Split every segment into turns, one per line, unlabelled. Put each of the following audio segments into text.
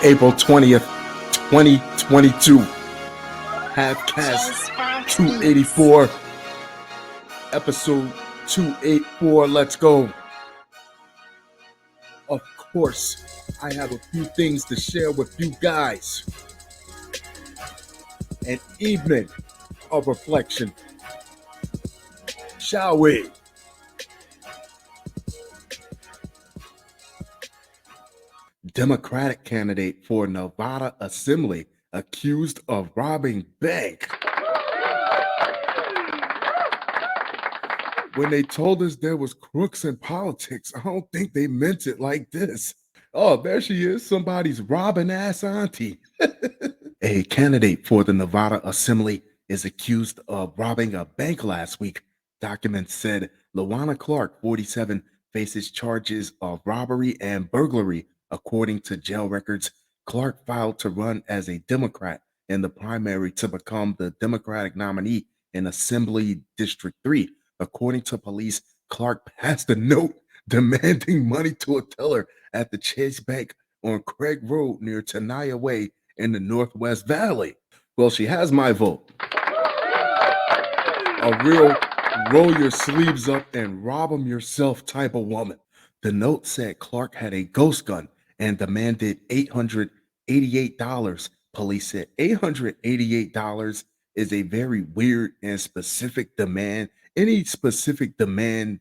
April 20th, 2022. Halfcast 284, episode 284. Let's go. Of course, I have a few things to share with you guys. An evening of reflection. Shall we? Democratic candidate for Nevada Assembly accused of robbing bank. When they told us there was crooks in politics, I don't think they meant it like this. Oh, there she is, somebody's robbing ass auntie. A candidate for the Nevada Assembly is accused of robbing a bank last week. Documents said Lawana Clark, 47, faces charges of robbery and burglary. According to jail records, Clark filed to run as a Democrat in the primary to become the Democratic nominee in Assembly District 3. According to police, Clark passed a note demanding money to a teller at the Chase Bank on Craig Road near Tenaya Way in the Northwest Valley. Well, she has my vote. A real roll your sleeves up and rob them yourself type of woman. The note said Clark had a ghost gun and demanded $888. Police said $888 is a very weird and specific demand. Any specific demand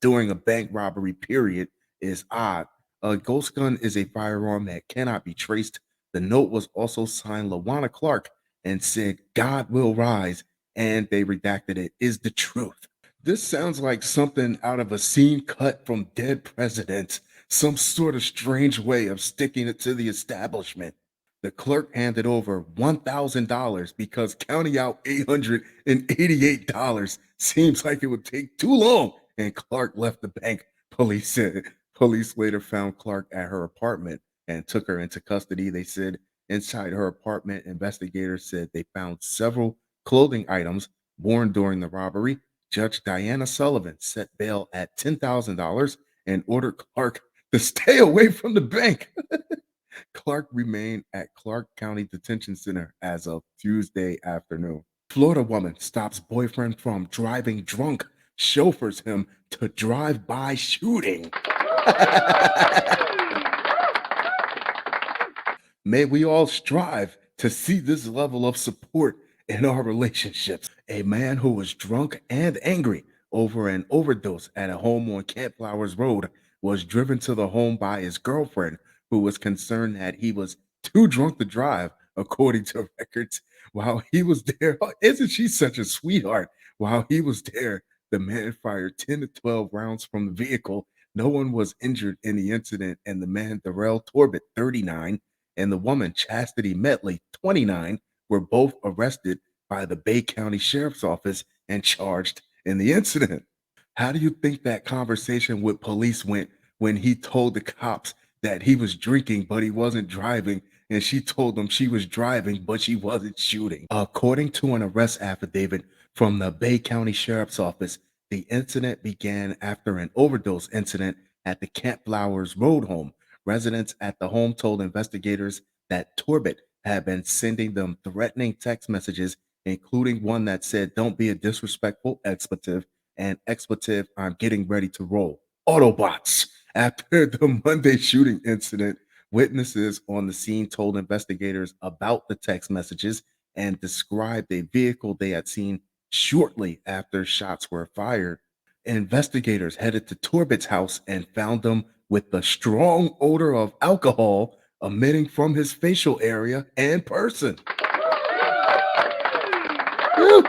during a bank robbery period is odd. A ghost gun is a firearm that cannot be traced. The note was also signed Lawana Clark and said, "God will rise," and they redacted it, "is the truth." This sounds like something out of a scene cut from Dead Presidents, some sort of strange way of sticking it to the establishment. The clerk handed over $1,000 because counting out $888 seems like it would take too long, and Clark left the bank, police said. Police later found Clark at her apartment and took her into custody. They said inside her apartment, investigators said they found several clothing items worn during the robbery. Judge Diana Sullivan set bail at $10,000 and ordered Clark to stay away from the bank. Clark remained at Clark County Detention Center as of Tuesday afternoon. Florida woman stops boyfriend from driving drunk, chauffeurs him to drive-by shooting. May we all strive to see this level of support in our relationships. A man who was drunk and angry over an overdose at a home on Camp Flowers Road was driven to the home by his girlfriend, who was concerned that he was too drunk to drive, according to records. While he was there, isn't she such a sweetheart? While he was there, the man fired 10 to 12 rounds from the vehicle. No one was injured in the incident, and the man, Darrell Torbett, 39, and the woman, Chastity Metley, 29, were both arrested by the Bay County Sheriff's Office and charged in the incident. How do you think that conversation with police went when he told the cops that he was drinking but he wasn't driving, and she told them she was driving but she wasn't shooting? According to an arrest affidavit from the Bay County Sheriff's Office, the incident began after an overdose incident at the Camp Flowers Road home. Residents at the home told investigators that Torbett had been sending them threatening text messages, including one that said, "Don't be a disrespectful expletive," and expletive, "I'm getting ready to roll." Autobots. After the Monday shooting incident, witnesses on the scene told investigators about the text messages and described a vehicle they had seen shortly after shots were fired. Investigators headed to Torbett's house and found him with the strong odor of alcohol emitting from his facial area and person. Woo.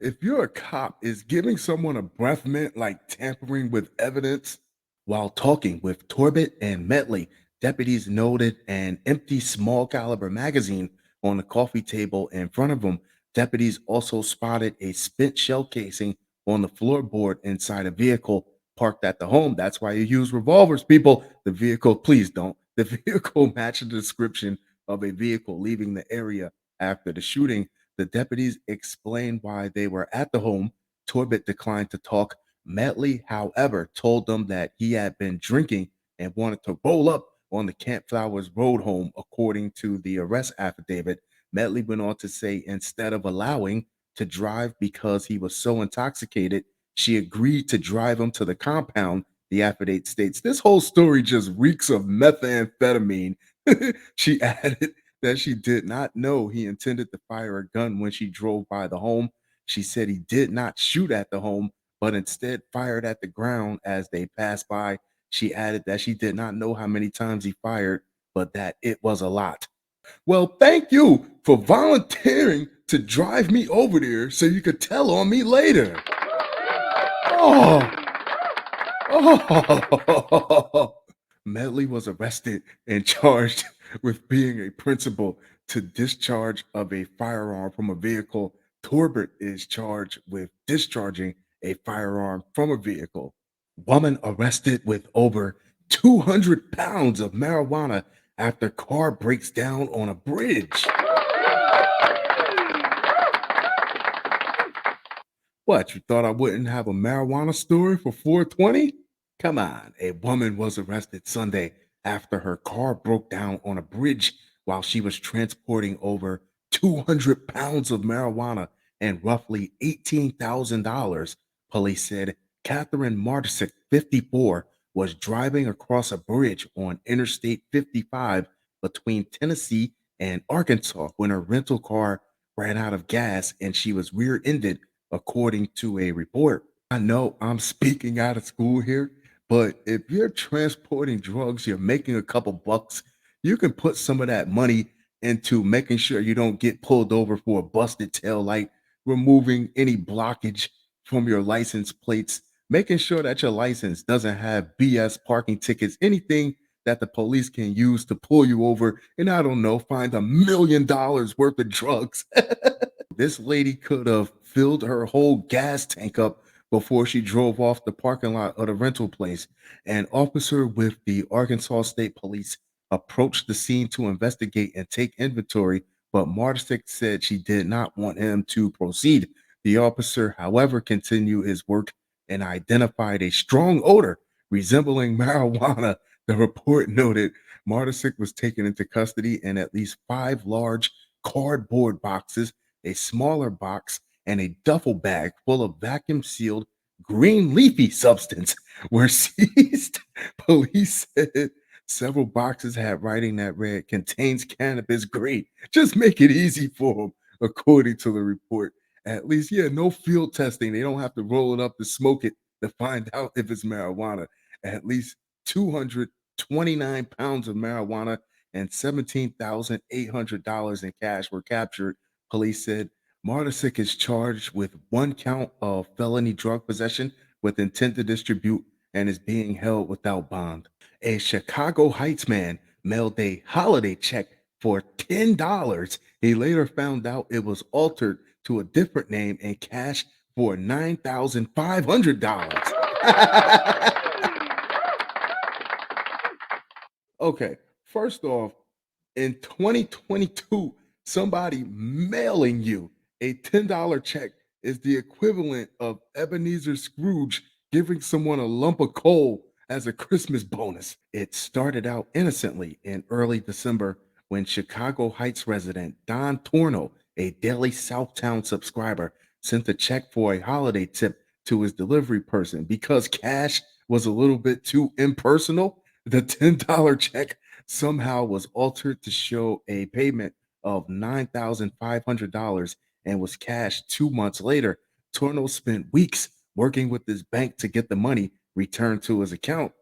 If you're a cop, is giving someone a breath mint like tampering with evidence? While talking with Torbett and Metley, deputies noted an empty small caliber magazine on the coffee table in front of them. Deputies also spotted a spent shell casing on the floorboard inside a vehicle parked at the home. That's why you use revolvers, people. The vehicle, please don't. The vehicle matched the description of a vehicle leaving the area after the shooting. The deputies explained why they were at the home. Torbett declined to talk. Metley, however, told them that he had been drinking and wanted to roll up on the Camp Flowers Road home, according to the arrest affidavit. Medley went on to say instead of allowing to drive because he was so intoxicated, she agreed to drive him to the compound. The affidavit states this whole story just reeks of methamphetamine. She added that she did not know he intended to fire a gun when she drove by the home. She said he did not shoot at the home, but instead fired at the ground as they passed by. She added that she did not know how many times he fired, but that it was a lot. Well, thank you for volunteering to drive me over there so you could tell on me later. Oh, oh. Medley was arrested and charged with being a principal to discharge of a firearm from a vehicle. Torbert is charged with discharging a firearm from a vehicle. Woman arrested with over 200 pounds of marijuana after car breaks down on a bridge. What, you thought I wouldn't have a marijuana story for 420? Come on. A woman was arrested Sunday after her car broke down on a bridge while she was transporting over 200 pounds of marijuana and roughly $18,000. Police said Catherine Martisic, 54, was driving across a bridge on Interstate 55 between Tennessee and Arkansas when her rental car ran out of gas and she was rear ended, according to a report. I know I'm speaking out of school here, but if you're transporting drugs, you're making a couple bucks, you can put some of that money into making sure you don't get pulled over for a busted tail light, removing any blockage from your license plates, making sure that your license doesn't have BS parking tickets, anything that the police can use to pull you over and I don't know, find $1 million worth of drugs. This lady could have filled her whole gas tank up before she drove off the parking lot of the rental place. An officer with the Arkansas State Police approached the scene to investigate and take inventory, but Martisic said she did not want him to proceed. The officer, however, continued his work and identified a strong odor resembling marijuana. The report noted Martisic was taken into custody and at least five large cardboard boxes, a smaller box, and a duffel bag full of vacuum sealed green leafy substance were seized. Police said several boxes had writing that read contains cannabis grade. Just make it easy for them, according to the report. At least, yeah, no field testing. They don't have to roll it up to smoke it to find out if it's marijuana. At least 229 pounds of marijuana and $17,800 in cash were captured. Police said Martisic is charged with one count of felony drug possession with intent to distribute and is being held without bond. A Chicago Heights man mailed a holiday check for $10. He later found out it was altered to a different name and cash for $9,500. Okay, first off, in 2022, somebody mailing you a $10 check is the equivalent of Ebenezer Scrooge giving someone a lump of coal as a Christmas bonus. It started out innocently in early December when Chicago Heights resident Don Torno, a Daily Southtown subscriber, sent a check for a holiday tip to his delivery person because cash was a little bit too impersonal. The $10 check somehow was altered to show a payment of $9,500 and was cashed 2 months later. Torno spent weeks working with his bank to get the money returned to his account.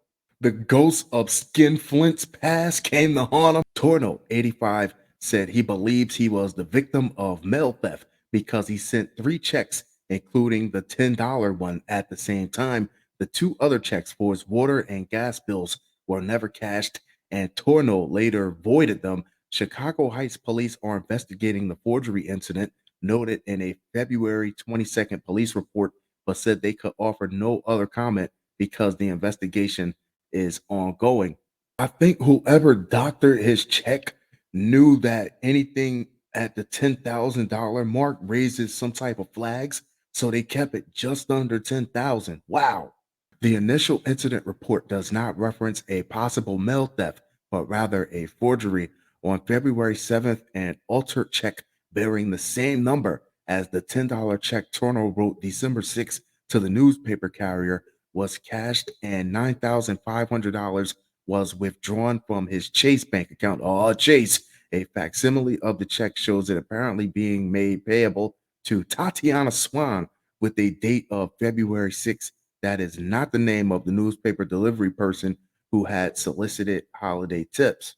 The ghost of Skin Flint's past came to haunt him. Torno, 85, said he believes he was the victim of mail theft because he sent three checks, including the $10 one at the same time. The two other checks for his water and gas bills were never cashed, and Torno later voided them. Chicago Heights police are investigating the forgery incident, noted in a February 22nd police report, but said they could offer no other comment because the investigation is ongoing. I think whoever doctored his check knew that anything at the $10,000 mark raises some type of flags, so they kept it just under 10,000. Wow. The initial incident report does not reference a possible mail theft, but rather a forgery. On February 7th, an altered check bearing the same number as the $10 check Torno wrote December 6th to the newspaper carrier was cashed, and $9,500 was withdrawn from his Chase bank account. Oh, Chase. A facsimile of the check shows it apparently being made payable to Tatiana Swan with a date of February 6th. That is not the name of the newspaper delivery person who had solicited holiday tips.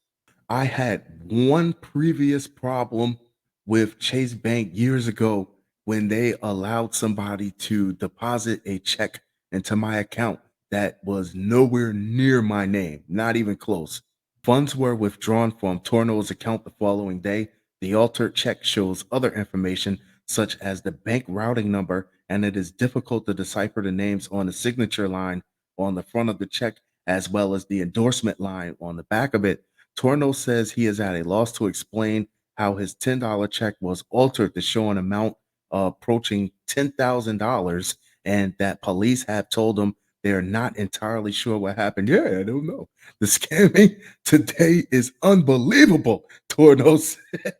I had one previous problem with Chase Bank years ago when they allowed somebody to deposit a check into my account that was nowhere near my name, not even close. Funds were withdrawn from Torno's account the following day. The altered check shows other information, such as the bank routing number, and it is difficult to decipher the names on the signature line on the front of the check, as well as the endorsement line on the back of it. Torno says he is at a loss to explain how his $10 check was altered to show an amount approaching $10,000, and that police have told him they're not entirely sure what happened. Yeah, I don't know. The scamming today is unbelievable, Torno said.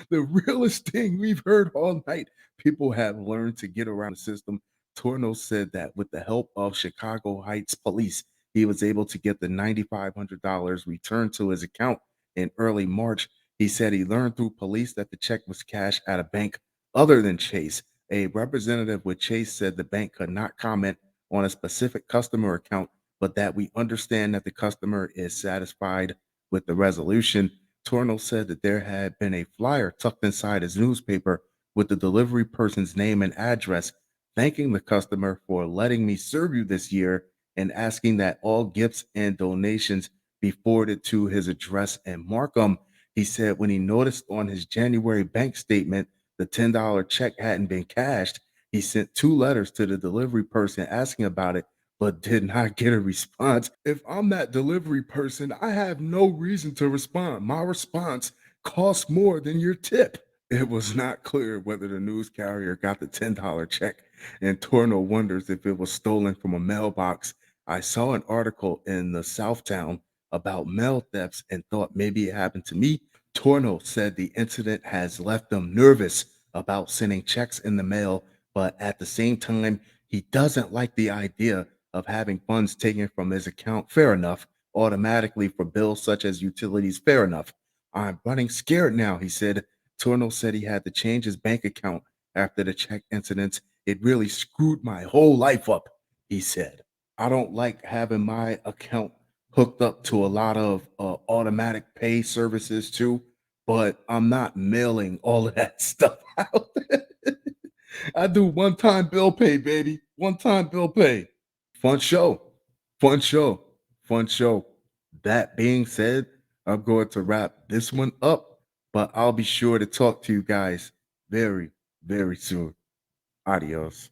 The realest thing we've heard all night. People have learned to get around the system. Torno said that with the help of Chicago Heights police, he was able to get the $9,500 returned to his account in early March. He said he learned through police that the check was cashed at a bank other than Chase. A representative with Chase said the bank could not comment on a specific customer account, but that we understand that the customer is satisfied with the resolution. Torno said that there had been a flyer tucked inside his newspaper with the delivery person's name and address, thanking the customer for letting me serve you this year and asking that all gifts and donations be forwarded to his address in Markham. He said when he noticed on his January bank statement the $10 check hadn't been cashed, he sent two letters to the delivery person asking about it, but did not get a response. If I'm that delivery person, I have no reason to respond. My response costs more than your tip. It was not clear whether the news carrier got the $10 check, and Torno wonders if it was stolen from a mailbox. I saw an article in the Southtown about mail thefts and thought maybe it happened to me. Torno said the incident has left them nervous about sending checks in the mail, but at the same time, he doesn't like the idea of having funds taken from his account. Fair enough. Automatically for bills such as utilities. Fair enough. I'm running scared now, he said. Torno said he had to change his bank account after the check incident. It really screwed my whole life up, he said. I don't like having my account hooked up to a lot of automatic pay services too, but I'm not mailing all of that stuff out. I do one time bill pay, baby. One time bill pay. Fun show. Fun show. Fun show. That being said, I'm going to wrap this one up, but I'll be sure to talk to you guys very, very soon. Adios.